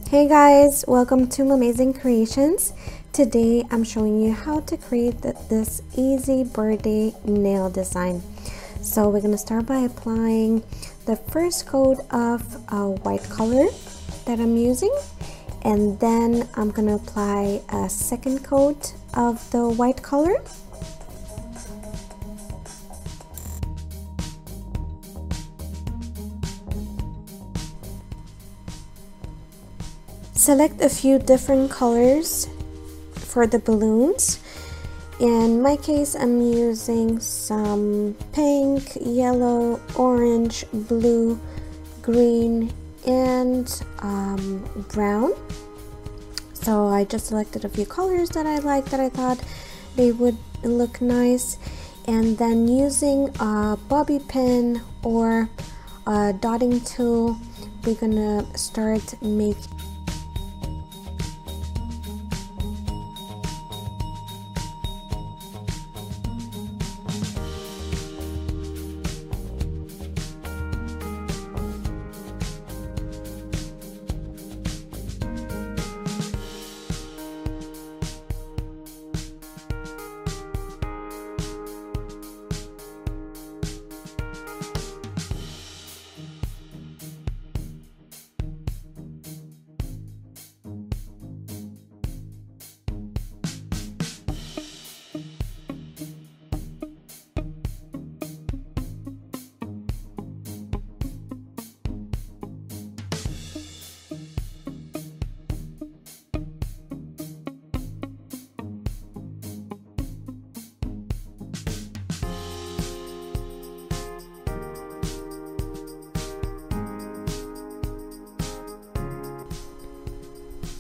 Hey guys, welcome to Momazing Creations. Today I'm showing you how to create this easy birthday nail design. So we're going to start by applying the first coat of white color that I'm using, and then I'm going to apply a second coat of the white color. Select a few different colors for the balloons. In my case, I'm using some pink, yellow, orange, blue, green, and brown. So I just selected a few colors that I liked, that I thought they would look nice, and then using a bobby pin or a dotting tool, we're gonna start making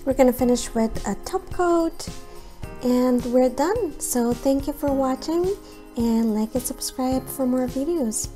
We're gonna finish with a top coat and we're done. So thank you for watching, and like and subscribe for more videos.